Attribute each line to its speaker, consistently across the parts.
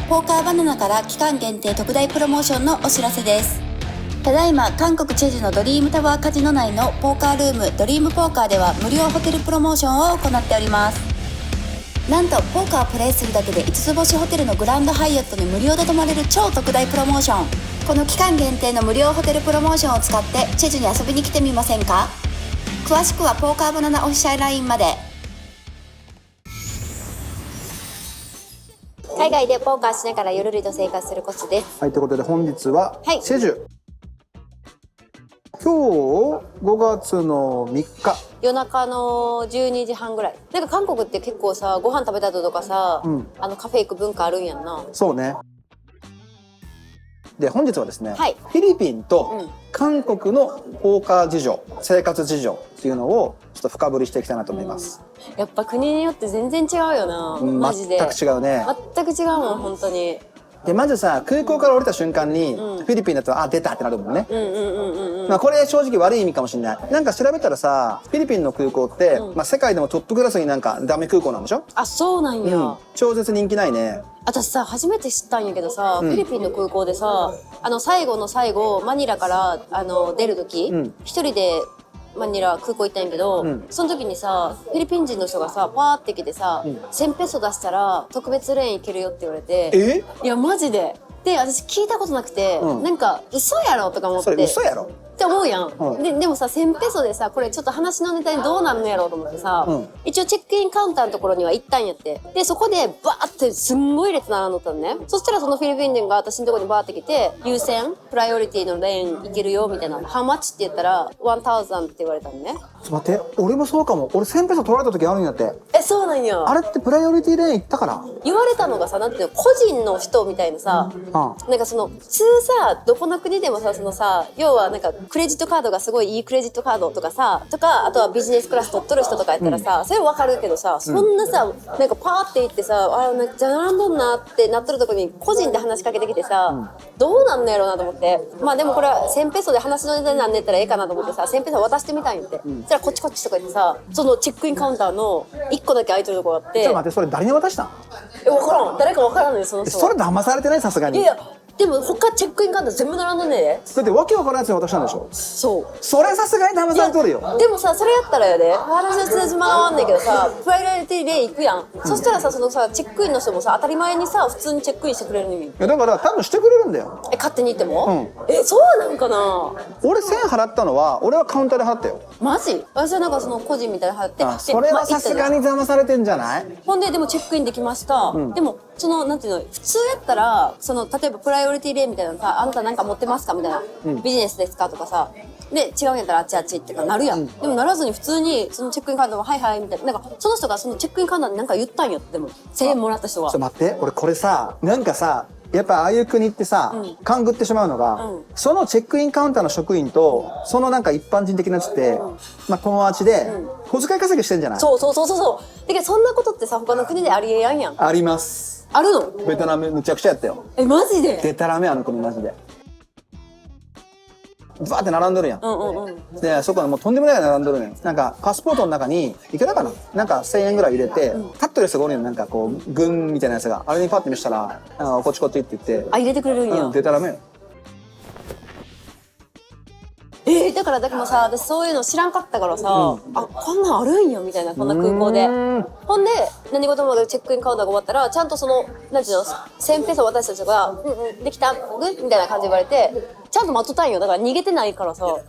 Speaker 1: ポーカーバナナから期間限定特大プロモーションのお知らせです。ただいま韓国チェジュのドリームタワーカジノ内のポーカールームドリームポーカーでは無料ホテルプロモーションを行っております。なんとポーカーをプレイするだけで5つ星ホテルのグランドハイアットに無料で泊まれる超特大プロモーション。この期間限定の無料ホテルプロモーションを使ってチェジュに遊びに来てみませんか？詳しくはポーカーバナナオフィシャル LINE まで。海外でポーカーしながらゆるりと生活するコツです。
Speaker 2: はい、ということで本日は
Speaker 1: はい
Speaker 2: チェジュ、今日5月の3日
Speaker 1: 夜中の12時半ぐらい。なんか韓国って結構さ、ご飯食べた後とかさ、カフェ行く文化あるんやんな。
Speaker 2: そうね。で本日はですね、
Speaker 1: はい、
Speaker 2: フィリピンと韓国のポーカー事情、生活事情っていうのをちょっと深掘りしていきたいなと思います。
Speaker 1: やっぱ国によって全然違うよな、マジで。
Speaker 2: 全く違うね。
Speaker 1: 全く違うもん、本当に。
Speaker 2: でまずさ、空港から降りた瞬間に、フィリピンだと出たってなるもんね。まあこれ正直悪い意味かもしれない。なんか調べたらさ、フィリピンの空港って、世界でもトップクラスになんかダメ空港なんでしょ？
Speaker 1: あ、そうなんや。
Speaker 2: 超絶人気ないね。
Speaker 1: 私さ、初めて知ったんやけどさ、フィリピンの空港でさ、最後の最後マニラから出る時、一人でマニラ空港行ったんやけど、その時にさ、フィリピン人の人がさ、パーって来てさ、1000ペソ出したら特別レーン行けるよって言われて。いやマジで。で私聞いたことなくて、なんか嘘やろとか思って。
Speaker 2: それ嘘やろ
Speaker 1: って思うやん。でもさ、1000ペソでさ、これちょっと話のネタにどうなんのやろうと思ってさ、一応チェックインカウンターのところには行ったんやって。でそこでバーってすんごい列並んどったのね。そしたらそのフィリピン人が私のところにバーって来て、優先プライオリティのレーン行けるよみたいな。ハウマッチって言ったら1000って言われたのね。
Speaker 2: ちょっと待って、俺もそうかも。俺1000ペソ取られた時あるんやって。
Speaker 1: そうなんや。
Speaker 2: あれってプライオリティレーン行ったから？
Speaker 1: 言われたのがさ、なんていうの、個人の人みたいなさ、なんかその普通さ、どこの国でもさ、そのさ、要はなんかクレジットカードがすごいいいクレジットカードとかさ、あとはビジネスクラス取っとる人とかやったらさ、それ分かるけどさ、そんなさ、なんかパーって行ってさ、めっちゃ並んどんなってなっとるとこに個人で話しかけてきてさ、どうなんのやろうなと思って。まあでもこれは1000ペソで話のネタになんねったらええかなと思ってさ、1000ペソ渡してみたんやって。そしたらこっちこっちとか言ってさ、そのチェックインカウンターの1個だけ空いてるとこがあって。
Speaker 2: ちょっと待って、それ誰に渡したん？
Speaker 1: 分からん。誰か分からんのよ、その人は。
Speaker 2: それ騙されてない？さすがに。
Speaker 1: いやでも他チェックインカウンター全部並んどんねえで。
Speaker 2: だってわけわからんやつに渡したんでしょ？
Speaker 1: そう。
Speaker 2: それさすがに騙されとるよ。
Speaker 1: でもさ、それやったらやで、話の通じ回らんねんけどさ、プライオリティレーン行くやん。そしたらさ、そのさ、チェックインの人もさ、当たり前にさ、普通にチェックインしてくれるのに。
Speaker 2: いやだから多分してくれるんだよ。
Speaker 1: 勝手に行っても？そうなんかな。
Speaker 2: 俺1000払ったのは、俺はカウンターで払ったよ。
Speaker 1: マジ？私はなんかその個人みたいに払って。
Speaker 2: それはさすがに騙されてんじゃない？
Speaker 1: ほんで、でもチェックインできました。でも、その、なんていうの、普通やったら、その、例えばプライオリティレーンみたいなのさ、あなたなんか持ってますかみたいな。ビジネスですかとかさ。で、違うんやったらあっちあっちってかなるやん。でもならずに普通に、そのチェックインカウンターもはいはいみたいな。なんか、その人がそのチェックインカウンターになんか言ったんよ。でも、1000円もらった人は。
Speaker 2: ちょっと待って、俺これさ、なんかさ、やっぱああいう国ってさ、勘ぐってしまうのが、そのチェックインカウンターの職員と、そのなんか一般人的なやつって、まあ友達で、小遣い稼ぎしてんじゃない？
Speaker 1: そう。だけどそんなことってさ、他の国でありえやんやん。
Speaker 2: あります。
Speaker 1: あるの？
Speaker 2: ベトナムむちゃくちゃやったよ。
Speaker 1: マジで？
Speaker 2: デタラメあの国マジで。バーって並んどるやん。で、そこはもうとんでもないぐらい並んどるねん。なんか、パスポートの中に、いくらかななんか1000円ぐらい入れて、立ってる人がおるやん。なんかこう、軍みたいなやつが。あれにパッて見したら、こっちこっちって言って。
Speaker 1: 入れてくれるんや。
Speaker 2: デタラメよ。
Speaker 1: だからさ、私そういうの知らんかったからさ、こんなんあるんやみたいな、こんな空港で。ほんで、何事もチェックインカウンターが終わったら、ちゃんとその、なんていうの、1000ペソ私たちが、できたグッみたいな感じで言われて、ちゃんと待っとったんよ。だから逃げてないからさ、オ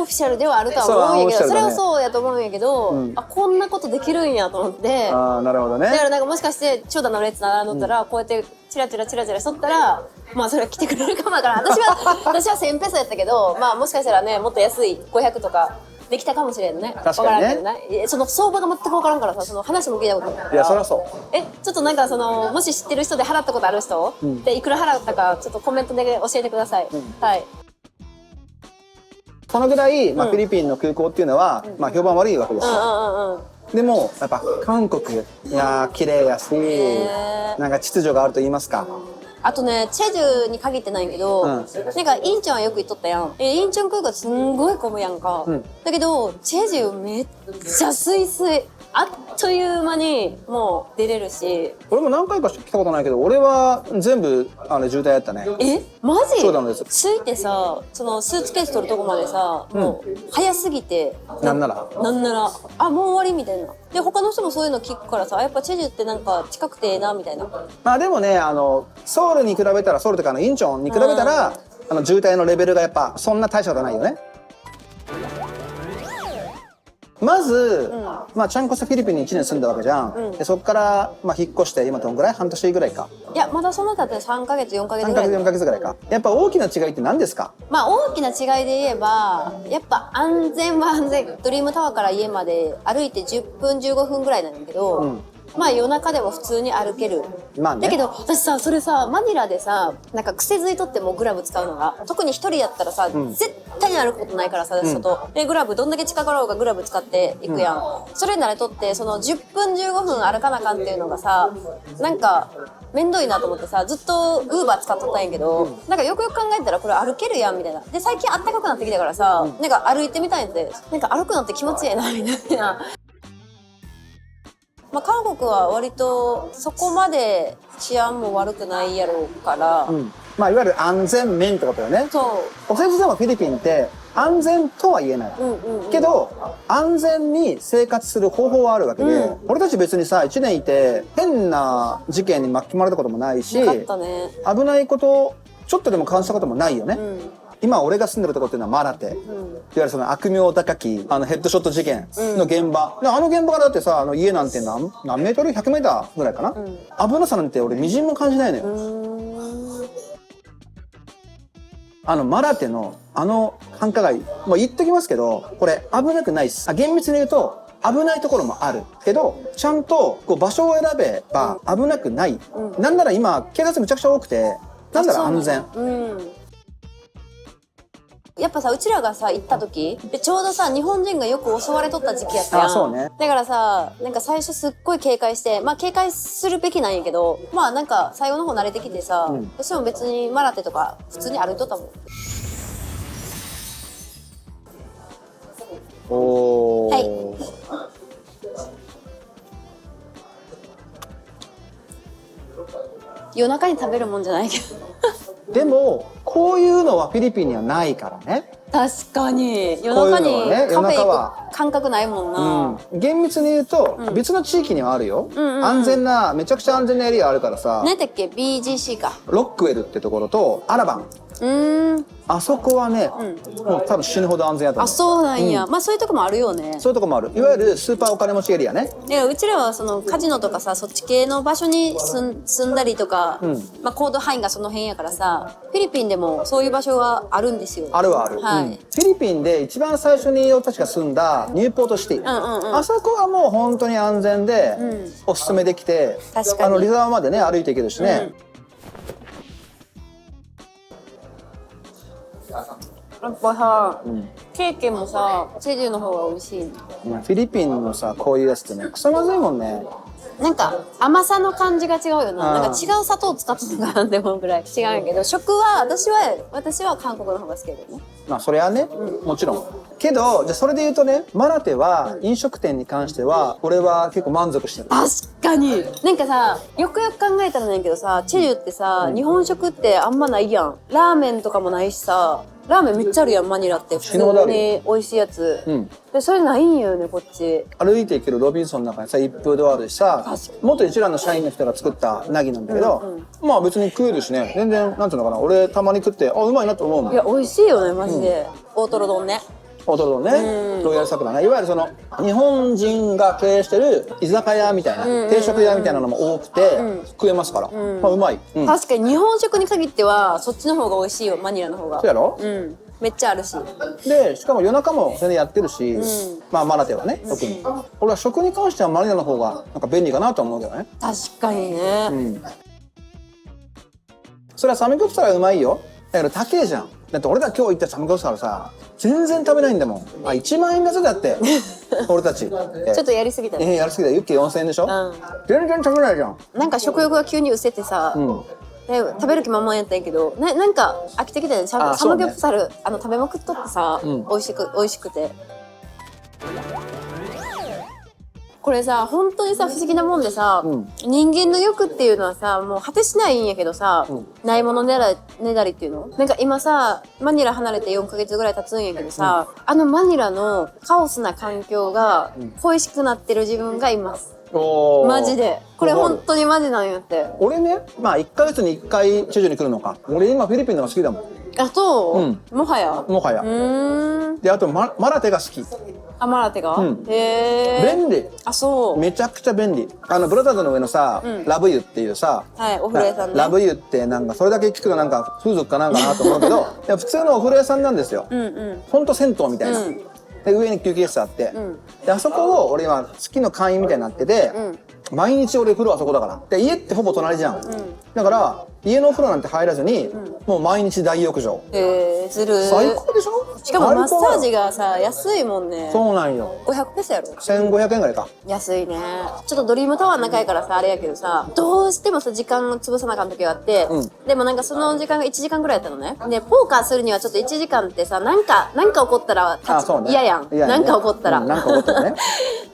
Speaker 1: フィシャルではあるとは思うんやけど、それはそうやと思うんやけど、こんなことできるんやと思って。
Speaker 2: なるほどね。
Speaker 1: だからなんかもしかして、長蛇の列並んどったら、こうやって、チラチラしとったら、まあそれは来てくれるかもだから、私は1000ペソやったけど、まあもしかしたらね、もっと安い500とかできたかもしれんね。
Speaker 2: 確かにね。
Speaker 1: わからんけどね。その相場が全く分からんからさ、その話も聞いたことない。
Speaker 2: いや、そりゃそう。
Speaker 1: ちょっとなんかその、もし知ってる人で払ったことある人、で、いくら払ったか、ちょっとコメントで教えてください。はい。
Speaker 2: そのぐらい、フィリピンの空港っていうのは、評判悪いわけですよ。でもやっぱ韓国、いやー綺麗やし、なんか秩序があると言いますか。
Speaker 1: あとね、チェジュに限ってないけど、なんかインチョンはよく言っとったやん。インチョン空港すんごい混むやんか。だけどチェジュめっちゃスイスイ。あっという間にもう出れるし。
Speaker 2: 俺も何回か来たことないけど、俺は全部渋滞やったね。
Speaker 1: マジ？
Speaker 2: そうなんです。
Speaker 1: 着いてさ、そのスーツケース取るとこまでさ、もう早すぎて、
Speaker 2: なんなら
Speaker 1: あ、もう終わりみたいな。で他の人もそういうの聞くからさ、やっぱチェジュってなんか近くてええなみたいな。
Speaker 2: まあでもね、ソウルに比べたら、ソウルとかインチョンに比べたら、渋滞のレベルがやっぱそんな大したことないよね。まず、まあちゃんこそフィリピンに1年住んだわけじゃん。でそっから引っ越して今どんぐらい？半年ぐらいか。
Speaker 1: いやまだそんな経って3ヶ月4ヶ月ぐらい。
Speaker 2: 3ヶ月4ヶ月ぐらいか。やっぱ大きな違いって何ですか？
Speaker 1: まあ大きな違いで言えばやっぱ安全は安全。ドリームタワーから家まで歩いて10分15分ぐらいなんだけど、まあ夜中でも普通に歩ける。
Speaker 2: まあね、
Speaker 1: だけど私さ、それさマニラでさ、なんか癖づいとってもグラブ使うのが、特に一人やったらさ、絶対に歩くことないからさ、外でグラブどんだけ近かろうがグラブ使っていくやん。それ慣れとって、その10分15分歩かなあかんっていうのがさ、なんかめんどいなと思ってさ、ずっとウーバー使っとったんやけど、なんかよくよく考えたらこれ歩けるやんみたいな。で最近あったかくなってきたからさ、なんか歩いてみたいんで、なんか歩くのって気持ちいいなみたいな。まあ、韓国は割とそこまで治安も悪くないやろうから、
Speaker 2: まあいわゆる安全面ってことよね。
Speaker 1: そう。
Speaker 2: お世辞でもフィリピンって安全とは言えない、けど安全に生活する方法はあるわけで、俺たち別にさ1年いて変な事件に巻き込まれたこともないし、
Speaker 1: なかったね。
Speaker 2: 危ないことちょっとでも感じたこともないよね。今俺が住んでるとこっていうのはマラテ、いわゆるその悪名高きヘッドショット事件の現場、で現場からだってさ家なんて何メートル100メーターぐらいかな、危なさなんて俺みじんも感じないのよ。マラテの繁華街、言っときますけどこれ危なくないっす。厳密に言うと危ないところもあるけど、ちゃんとこう場所を選べば危なくない、なんなら今警察むちゃくちゃ多くて、なんなら安全。
Speaker 1: やっぱさ、うちらがさ行った時でちょうどさ日本人がよく襲われとった時期やったやん。
Speaker 2: そうね。
Speaker 1: だからさ、なんか最初すっごい警戒して、まあ警戒するべきなんやけど、まあなんか最後の方慣れてきてさ、私も別にマラテとか普通に歩いとったもん。
Speaker 2: おー、
Speaker 1: はい。夜中に食べるもんじゃないけど
Speaker 2: でもこういうのはフィリピンにはないからね。
Speaker 1: 確かに夜中にカフェ行く感覚ないもんな。
Speaker 2: 厳密に言うと別の地域にはあるよ。安全なめちゃくちゃ安全なエリアあるからさ。
Speaker 1: 何だっけ BGC か。
Speaker 2: ロックウェルってところとアラバン。あそこはね、もう多分死ぬほど安全やと思う。
Speaker 1: あ、そうなんや。まあそういうとこもあるよね。
Speaker 2: そういうとこもある。いわゆるスーパーお金持ちエリアね。
Speaker 1: いやうちらはそのカジノとかさ、そっち系の場所に住んだりとか、まあ行動範囲がその辺やからさ、フィリピンでもそういう場所があるんですよ。
Speaker 2: あるはある。
Speaker 1: はい。
Speaker 2: フィリピンで一番最初に俺たちが住んだニューポートシティ、あそこはもう本当に安全で、おすすめできて、
Speaker 1: 確かに
Speaker 2: リザーまでね歩いていけるしね。
Speaker 1: やっぱさ、ケーキもさ、チェジュの方が美味しいね。
Speaker 2: フィリピンのさこういうやつってねクソまずいもんね。
Speaker 1: なんか甘さの感じが違うよな。なんか違う砂糖使ってるのかなって思うぐらい違うんやけど、食は私は韓国の方が好きだけどね。ま
Speaker 2: あそれはね、もちろん。けどじゃあそれで言うとね、マラテは飲食店に関しては俺は結構満足してる。
Speaker 1: 確かに。なんかさ、よくよく考えたらなんやけどさ、チェジュってさ、日本食ってあんまないやん。ラーメンとかもないしさ、ラーメンめっちゃあるやん、マニラって。普通に美味しいやつ。でそれないんよね、こっち。
Speaker 2: 歩いて行けるロビンソンの中にさ一風堂あるしさ、元一蘭の社員の人が作ったナギなんだけど、まあ別に食えるしね、全然なんていうのかな、俺たまに食ってうまいなと思うもん。
Speaker 1: いや美味しいよねマジで。大トロ丼ね。
Speaker 2: 大トロ丼ね、ロイヤルサクラね。いわゆるその日本人が経営してる居酒屋みたいな、定食屋みたいなのも多くて、食えますから、まあうまい。
Speaker 1: 確かに日本食に限ってはそっちの方が美味しいよ、マニラの方が。
Speaker 2: そうやろ。
Speaker 1: めっちゃあるし。
Speaker 2: でしかも夜中も全然やってるし、まあマラテはね特に。俺は食に関してはマニラの方がなんか便利かなと思うけどね。
Speaker 1: 確かにね。
Speaker 2: それはサムギョプサルはうまいよ。だけど高えじゃん。だって俺ら今日行ったサムギョプサルさ全然食べないんだもん。1万円だぜだって俺たち。ちょ
Speaker 1: っとやりすぎたね。
Speaker 2: やりすぎた。ユッケ4000円でしょ。全然食べないじゃん。
Speaker 1: なんか食欲が急に失せてさ、食べる気満々やったんやけど、なんか飽きてきたよね。サムギョプサル食べまくっとってさ、美味しくて。これさ本当にさ不思議なもんでさ、人間の欲っていうのはさもう果てしないんやけどさ、ないものねだりっていうのなんか今さマニラ離れて4ヶ月ぐらい経つんやけどさ、あのマニラのカオスな環境が恋しくなってる自分がいます。マジでこれ本当にマジなんやって。
Speaker 2: 俺ね、まあ1ヶ月に1回チェジュに来るのか。俺今フィリピンのが好きだもん。
Speaker 1: あ、そう、もはや
Speaker 2: もはや。で、あとマラテが好き。
Speaker 1: あ、マラテが、へえ。
Speaker 2: 便利。
Speaker 1: あ、そう。
Speaker 2: めちゃくちゃ便利。ブラザーズの上のさ、ラブユっていうさ、
Speaker 1: はい、お風呂屋さんね。
Speaker 2: ラブユってなんかそれだけ聞くとなんか風俗かなんかなと思うけど、いや普通のお風呂屋さんなんですよ。ほんと銭湯みたいな。で上に休憩室あって、であそこを俺は好きの会員みたいになってて、毎日俺風呂あそこだから。で家ってほぼ隣じゃん。だから家のお風呂なんて入らずに、もう毎日大浴場。
Speaker 1: ずるい。
Speaker 2: 最高でしょ。
Speaker 1: しかもマッサージがさ安いもんね。
Speaker 2: そうなんよ。
Speaker 1: 500ペソやろ。
Speaker 2: 1500円ぐらいか。
Speaker 1: 安いね。ちょっとドリームタワー仲いいからさあれやけどさ、どうしてもさ時間を潰さなあかん時があって、でもなんかその時間が1時間ぐらいやったのね。でポーカーするにはちょっと1時間ってさなんか起こったら嫌やん。なんか起こったら。
Speaker 2: なんか起こったらね。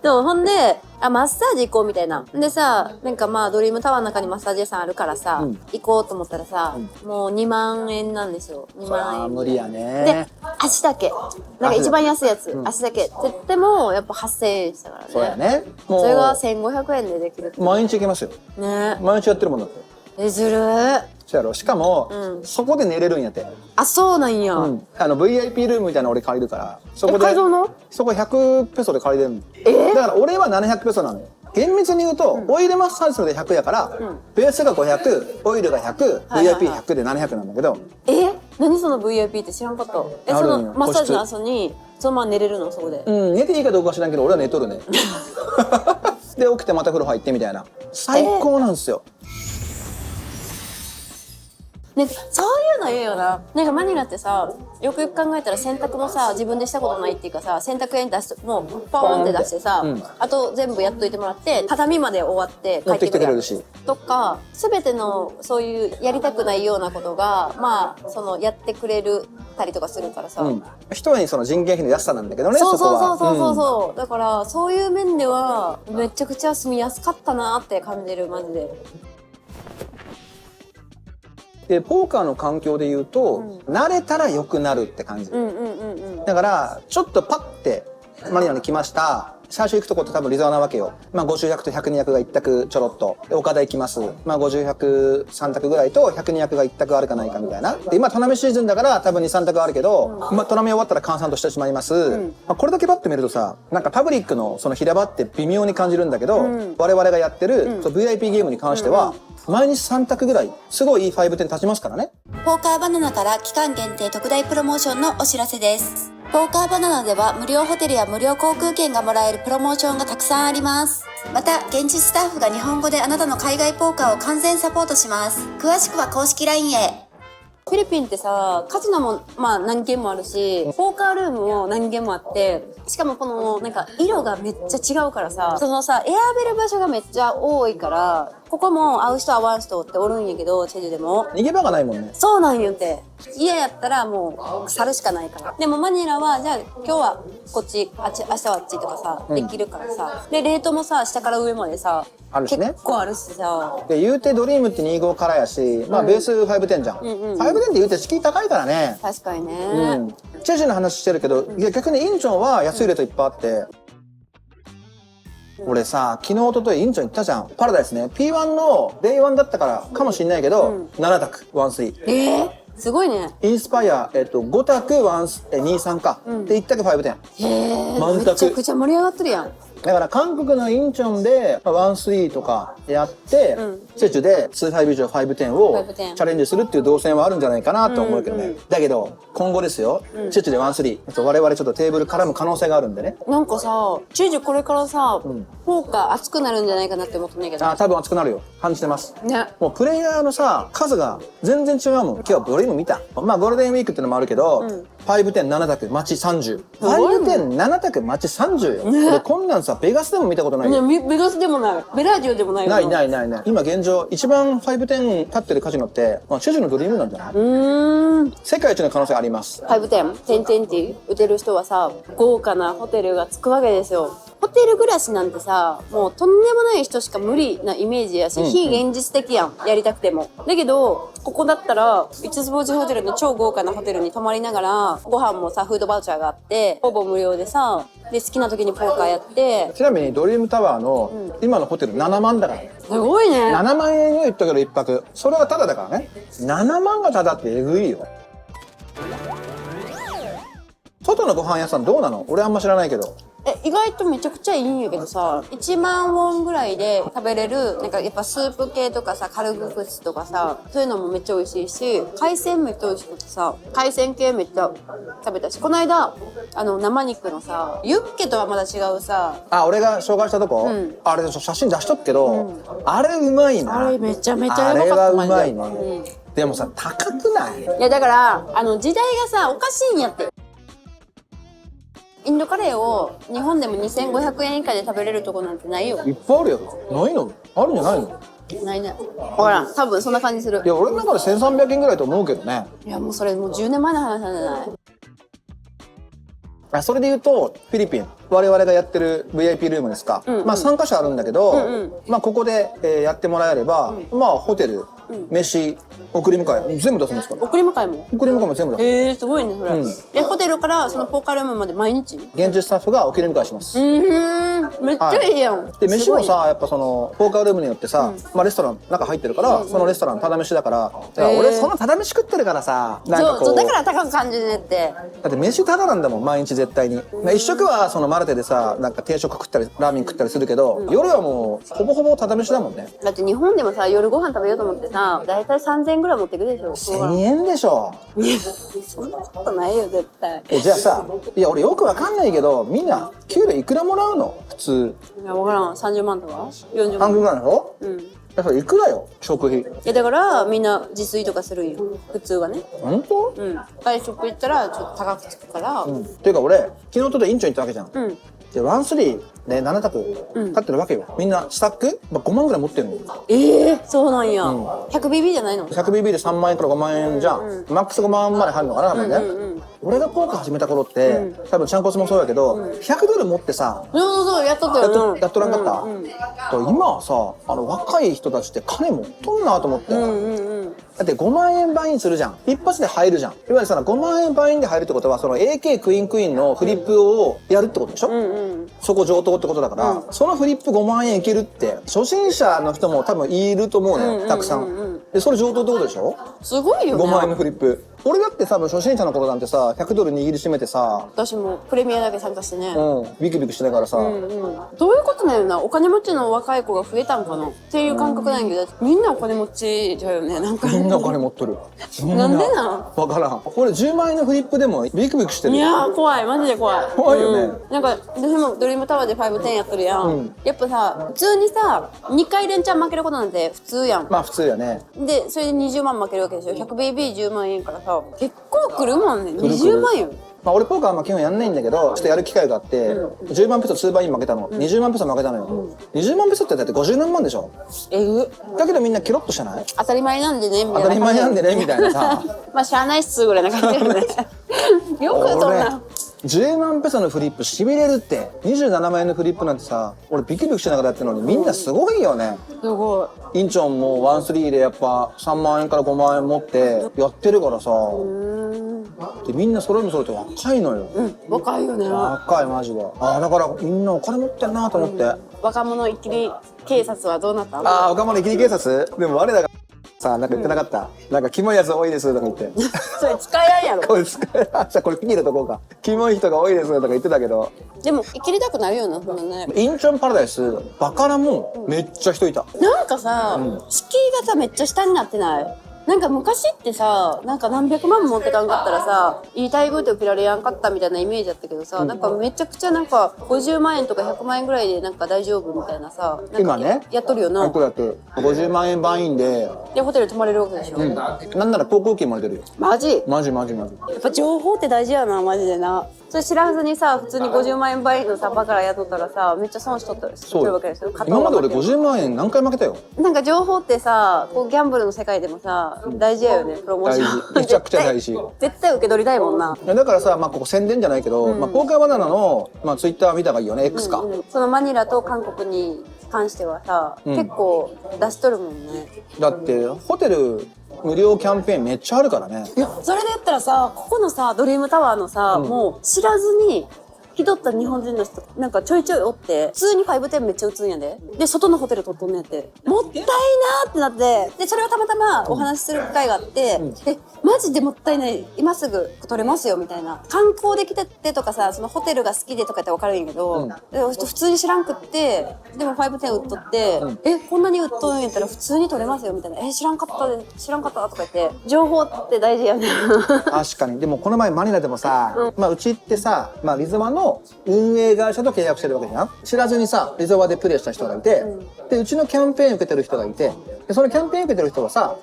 Speaker 1: でもほんでマッサージ行こうみたいな。でさなんかまあドリームタワーの中にマッサージ屋さんあるからさ、行こうと思ったらさ、もう2万円なんですよ。2万円。
Speaker 2: 無理やね。
Speaker 1: で足だけなんか一番安いやつ、足だけって言ってもやっぱ8000円したからね。
Speaker 2: そうやね。
Speaker 1: それが1500円でできる。
Speaker 2: 毎日行けますよ。
Speaker 1: ね。
Speaker 2: 毎日やってるもんだって。
Speaker 1: ずるー。
Speaker 2: そうやろ。しかも、そこで寝れるんやって。
Speaker 1: あ、そうなんや。
Speaker 2: VIP ルームみたいなの俺借りるから、そこで
Speaker 1: 会場の
Speaker 2: そこ100ペソで借りれるの。だから俺は700ペソなのよ。厳密に言うと、オイルマッサージするで100やから、ベースが500、オイルが100、VIP100 で700なんだけど。
Speaker 1: 何その VIP って知らんかった。そのマッサージの後にそのまま寝れるのそこで。
Speaker 2: 寝ていいかどうかは知らんけど俺は寝とるね。で起きてまた風呂入ってみたいな。最高なんですよ。
Speaker 1: ね、そういうの言うよな。なんかマニラってさ、よくよく考えたら洗濯もさ自分でしたことないっていうかさ、洗濯屋に出してもうポーンって出してさ、あと全部やっといてもらって畳まで終わって帰ってくるとか、全てのそういうやりたくないようなことがまあそのやってくれるたりとかするからさ、
Speaker 2: 一重にその人件費の安さなんだけどね。
Speaker 1: そうだからそういう面ではめちゃくちゃ住みやすかったなって感じるマジで。
Speaker 2: でポーカーの環境で言うと、慣れたら良くなるって感じ。だからちょっとパッてマニラに来ました。最初行くとこって多分リゾナなわけよ。まあ50、100と100、200が1択ちょろっと。で岡田行きます。まあ50、100、3択ぐらいと100、200が1択あるかないかみたいな。で今トナメシーズンだから多分2、3択あるけど、まあトナメ終わったら閑散としてしまいます。まあこれだけパッと見るとさ、なんかパブリックのその平場って微妙に感じるんだけど、我々がやってる、VIP ゲームに関しては、毎日3択ぐらいすごいいい5点立ちますからね。
Speaker 3: ポーカーバナナから期間限定特大プロモーションのお知らせです。ポーカーバナナでは無料ホテルや無料航空券がもらえるプロモーションがたくさんあります。また現地スタッフが日本語であなたの海外ポーカーを完全サポートします。詳しくは公式 LINE へ。
Speaker 1: フィリピンってさ、カジノもまあ何軒もあるし、ポーカールームも何軒もあって、しかもこのなんか色がめっちゃ違うからさ、そのさ、選べる場所がめっちゃ多いから、ここも会う人会わん人っておるんやけど、チェジュでも。
Speaker 2: 逃げ場がないもんね。
Speaker 1: そうなんよって。家やったらもう去るしかないから。でもマニラは、じゃあ今日はこっち、明日はあっちとかさ、できるからさ。で、レートもさ、下から上までさ、
Speaker 2: あるしね。
Speaker 1: 結構あるしさ。
Speaker 2: で言うてドリームって25からやし、まあベース510じゃん。510って言うて敷居高いからね。
Speaker 1: 確かにね。
Speaker 2: チェジュの話してるけど、逆にインチョンは安いレートいっぱいあって。俺さ、昨日一昨日インチョン行ったじゃん。パラダイスね。P1 のデイ1だったからかもしんないけど、7択、1-3。
Speaker 1: すごいね。
Speaker 2: インスパイア、5択、2-3か。で、1択510。
Speaker 1: 満卓。めちゃくちゃ盛り上がってるやん。
Speaker 2: だから韓国のインチョンで1-3とかやって、チェジュで2-5以上5-10をチャレンジするっていう動線はあるんじゃないかなと思うけどね。だけど、今後ですよ、チェジュで1-3、我々ちょっとテーブル絡む可能性があるんでね。
Speaker 1: なんかさ、チェジュこれからさ、ポーカー熱くなるんじゃないかなって思ってんだけど。
Speaker 2: 多分熱くなるよ。感じてます。
Speaker 1: ね。
Speaker 2: もうプレイヤーのさ、数が全然違うもん。今日はドリーム見た。まあゴールデンウィークってのもあるけど、5-10、7択、待ち30。5-10、7択、待ち30よ。こんなんさ、ベガスでも見たことないよ。
Speaker 1: ベガスでもない。ベラージオでもないよ。
Speaker 2: ない。今現状、一番5-10立ってるカジノって、まあ、チェジュのドリームなんじゃない？世界一の可能性あります。
Speaker 1: 5-10、10-20打てる人はさ、豪華なホテルがつくわけですよ。ホテル暮らしなんてさ、もうとんでもない人しか無理なイメージやし、非現実的やん、やりたくても。だけど、ここだったら、5つ星ホテルの超豪華なホテルに泊まりながら、ご飯もさ、フードバウチャーがあって、ほぼ無料でさ、で、好きな時にポーカーやって、
Speaker 2: ちなみにドリームタワーの今のホテル7万だからね。
Speaker 1: すごいね。
Speaker 2: 7万円よ言ったけど1泊。それがタダだからね。7万がタダってえぐいよ。外のご飯屋さんどうなの？俺あんま知らないけど。
Speaker 1: 意外とめちゃくちゃいいんやけどさ、1万ウォンぐらいで食べれる、なんかやっぱスープ系とかさ、カルグクスとかさ、そういうのもめっちゃ美味しいし、海鮮めっちゃ美味しくてさ、海鮮系めっちゃ食べたし、この間、生肉のさ、ユッケとはまだ違うさ、
Speaker 2: あ、俺が紹介したとこ、あれ写真出しとくけど、あれうまいな。
Speaker 1: あれめちゃめちゃうまかった。
Speaker 2: あれはうまい
Speaker 1: マジ
Speaker 2: ね。
Speaker 1: で
Speaker 2: でもさ、高くない？
Speaker 1: いやだから、時代がさ、おかしいんやって。インドカレーを日本でも2500円以下で食べれるとこなんてないよ。
Speaker 2: いっぱいあるよ。ないの？あるんじゃないの？
Speaker 1: ないね。ほら、多分そんな感じする。
Speaker 2: いや、俺の中で1300円ぐらいと思うけどね。
Speaker 1: いや、もうそれもう10年前の話なんじゃない？
Speaker 2: それで言うとフィリピン、我々がやってる VIP ルームですか、まあ3カ所あるんだけど、まあここで、やってもらえれば、まあホテル、飯、送り迎え全部出すんですから。
Speaker 1: 送り迎えも？
Speaker 2: 送り迎えも全部出す。
Speaker 1: すごいねそれ。でホテルからそのポーカールームまで毎日？
Speaker 2: 現地スタッフが送り迎えします。
Speaker 1: めっちゃいいやん。
Speaker 2: で飯もさ、やっぱそのポーカールームによってさ、まあレストラン中入ってるから、そのレストランタダ飯だから、だから俺そのタダ飯食ってるからさ、なんかこ
Speaker 1: そうだから高く感じるねって。
Speaker 2: だって飯タダなんだもん毎日絶対に。一食はそのマルテでさ、なんか定食食ったりラーメン食ったりするけど、夜はもうほぼほぼタダ飯だもんね。
Speaker 1: だって日本でもさ、夜ご飯食べようと思ってさ、だいたい3000円ぐらい持ってくでしょ。
Speaker 2: 1000円でしょ。
Speaker 1: そんなことないよ絶対。
Speaker 2: じゃあさ、いや俺よくわかんないけど、みんな給料いくらもらうの普通？
Speaker 1: いや分からん。30万とか40万。
Speaker 2: 半分ぐらいだろ。だからいくらよ食費。
Speaker 1: いやだからみんな自炊とかするんよ普通はね。
Speaker 2: 本当？
Speaker 1: 外食行ったらちょっと高くつくから。
Speaker 2: っていうか俺昨日とで院長行ったわけじゃん。でワンスリーで7択買ってるわけよ。みんなスタック、5万ぐらい持ってるのよ。
Speaker 1: そうなんや。100BB じゃないの？
Speaker 2: 100BB で3万円から5万円じゃん。マックス5万まで入るのかな多分ね。俺がポーカー始めた頃って、多分チャンコスもそうやけど、100ドル持ってさ、
Speaker 1: そうやっとったよ。
Speaker 2: やっとらんかった、今はさ、若い人たちって金持っとんなと思って、だって5万円バインするじゃん。一発で入るじゃん。いわゆるさ、5万円バインで入るってことは、その AK クイーンのフリップをやるってことでしょ。そこ上等ってことだから、そのフリップ5万円いけるって初心者の人も多分いると思うのよ、たくさん。でそれ上等ってことでしょ。
Speaker 1: すごいよね。
Speaker 2: 5万円のフリップ。俺だって多分初心者の頃なんてさ、100ドル握りしめてさ、
Speaker 1: 私もプレミアだけ参加してね。
Speaker 2: ビクビクしながらさ、
Speaker 1: どういうことなんやろな。お金持ちの若い子が増えたんかなっていう感覚なんやけど、みんなお金持ちだよね。なんか
Speaker 2: みんなお金持っとる。
Speaker 1: なんでなん
Speaker 2: 分からん。これ10万円のフリップでもビクビクしてる。
Speaker 1: いやー怖い、マジで怖い。
Speaker 2: 怖いよね。
Speaker 1: なんか私もドリームタワーで510やってるやん。やっぱさ、普通にさ2回連チャン負けることなんて普通やん。
Speaker 2: まあ普通やね。
Speaker 1: でそれで20万負けるわけでしょ。 100BB10 万円からさ、結構くるもんね。20万よ。
Speaker 2: まあ俺ポーカーはまあ基本やんないんだけど、ちょっとやる機会があって、10万ペソ2倍に負けたの、20万ペソ負けたのよ。20万ペソってだって50何万でしょ。だけどみんなキロッとしてない？
Speaker 1: 当たり前なんでねみたいな。
Speaker 2: 当たり前なんでねみたいなさ。
Speaker 1: まあしゃあないっすぐらいな感じだよね。よくそんな。
Speaker 2: 10万ペソのフリップしびれるって。27万円のフリップなんてさ、俺ビクビクしながらやってるのにみんなすごいよね。
Speaker 1: すご
Speaker 2: い。インチョンもワンスリーでやっぱ3万円から5万円持ってやってるからさ。でみんなそれもそれと若いのよ。
Speaker 1: 若いよね。
Speaker 2: 若いマジで。だからみんなお金持ってんなと思って。
Speaker 1: 若者イキリ警察はどうなった？
Speaker 2: 若者イキリ警察？でも我らがさ、なんか言ってなかった、なんかキモいやつ多いですとか言って
Speaker 1: それ使い合いやろ。
Speaker 2: これ使い合い。じゃこれ切るとこうか。キモい人が多いですとか言ってたけど、
Speaker 1: でも生きりたくなるよな、そんなね。
Speaker 2: インチョンパラダイスバカラもめっちゃ人いた。
Speaker 1: なんかさ、敷居がさめっちゃ下になってない？なんか昔ってさ、なんか何百万も持ってかんかったらさ、いい待遇で受けられやんかったみたいなイメージだったけどさ、なんかめちゃくちゃなんか50万円とか100万円ぐらいでなんか大丈夫みたいなさ、なんか
Speaker 2: 今ね
Speaker 1: やっとるよな。
Speaker 2: やって50万円バインで
Speaker 1: ホテル泊まれるわけでしょ。
Speaker 2: なんなら航空券も出るよ。
Speaker 1: マジ？
Speaker 2: マジマジマジ。
Speaker 1: やっぱ情報って大事やな、マジでな。それ知らずにさ、普通に50万円倍のさバカラ雇ったらさ、めっちゃ損しとったりするわけですよ。
Speaker 2: 今まで俺50万円何回負けたよ。
Speaker 1: なんか情報ってさ、こうギャンブルの世界でもさ、さ大事やよね、プロモーション。
Speaker 2: 大事、めちゃくちゃ大事。
Speaker 1: 絶対受け取りたいもんな。
Speaker 2: いやだからさ、まあここ宣伝じゃないけど、まあポーカーバナナのまあツイッター見た方がいいよね、X か。
Speaker 1: そのマニラと韓国に関してはさ、結構出しとるもんね。
Speaker 2: だってホテル無料キャンペーンめっちゃあるからね。
Speaker 1: いや、それで言ったらさ、ここのさドリームタワーのさ、もう知らずに来とった日本人の人なんかちょいちょいおって、普通に510めっちゃ打つんやで。で外のホテル取っとんねんって。もったいなーってなって、でそれをたまたまお話しする機会があって、マジでもったいない、今すぐ取れますよみたいな。観光で来ててとかさ、そのホテルが好きでとかって分かるんやけど、で普通に知らんくって、でも510打っとって、こんなに打っとんやったら普通に取れますよみたいな。知らんかったとか言って、情報って大事やね。
Speaker 2: 確かに。でもこの前マニラでもさ、まあうちってさ、まあリゾワの運営会社と契約してるわけじゃん。知らずにさリゾワでプレイした人がいて、でうちのキャンペーン受けてる人がいて、でそのキャンペーン受けてる人はさ、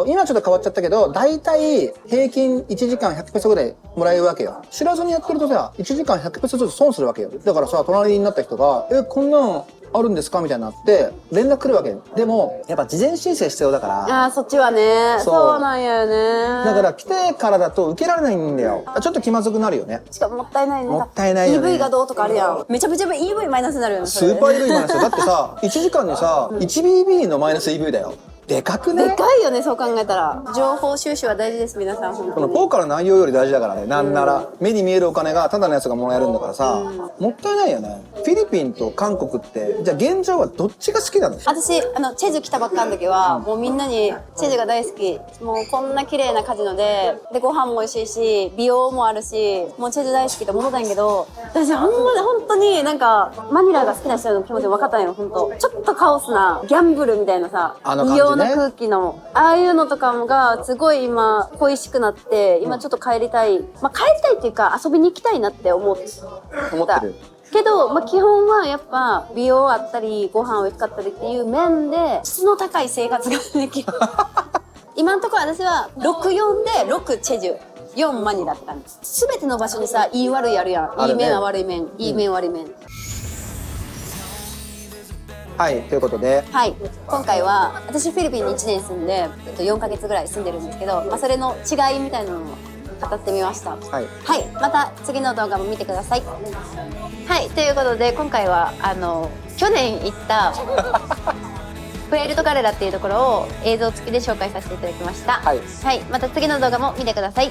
Speaker 2: 今ちょっと変わっちゃったけど、だいたい平均1時間100ペソぐらいもらえるわけよ。知らずにやってるとさ、1時間100ペソずつ損するわけよ。だからさ、隣になった人がこんなんあるんですかみたいになって連絡来るわけよ。でもやっぱ事前申請必要だから。
Speaker 1: あー、そっちはね。そうなんやよね。
Speaker 2: だから来てからだと受けられないんだよ。ちょっと気まずくなるよね。
Speaker 1: しかももったいないね。
Speaker 2: もったいないよね。
Speaker 1: EV がどうとかあるやん。めちゃめちゃ EV マイナスになるよね。
Speaker 2: スーパー EV マイナスよ。だってさ1時間にさ 1BB のマイナス EV だよ。でかくね。
Speaker 1: でかいよね、そう考えたら。情報収集は大事です、皆さん。本当に
Speaker 2: このポーカーの内容より大事だからね。なんなら目に見えるお金がただのやつがもらえるんだからさ、もったいないよね。フィリピンと韓国ってじゃあ現状はどっちが好きなの？
Speaker 1: 私チェジュ来たばっかの時は、もうみんなにチェジュが大好き。もうこんな綺麗なカジノでご飯も美味しいし、美容もあるし、もうチェジュ大好きって思ったんやけど、私本当になんかマニラが好きな人の気持ち分かったんよ。本当ちょっとカオスなギャンブルみたいなさ、
Speaker 2: あの感じね。
Speaker 1: 異様な空気のああいうのとかがすごい今恋しくなって、今ちょっと帰りたい、まあ帰りたいっていうか遊びに行きたいなって思ってるけど、まあ、基本はやっぱ美容あったりご飯美味しかったりっていう面で質の高い生活ができる。今のところ私は64で6チェジュ4マニラって感じ。全ての場所にさ、いい悪いあるやん。いい面は悪い面、いい面悪い面。
Speaker 2: はい、ということで、
Speaker 1: はい、今回は私フィリピンに1年住んで、4ヶ月ぐらい住んでるんですけど、まあ、それの違いみたいなのを語ってみました。はい、はい、また次の動画も見てください。はい、ということで今回は去年行ったプエルトカレラっていうところを映像付きで紹介させていただきました。はい、はい、また次の動画も見てください。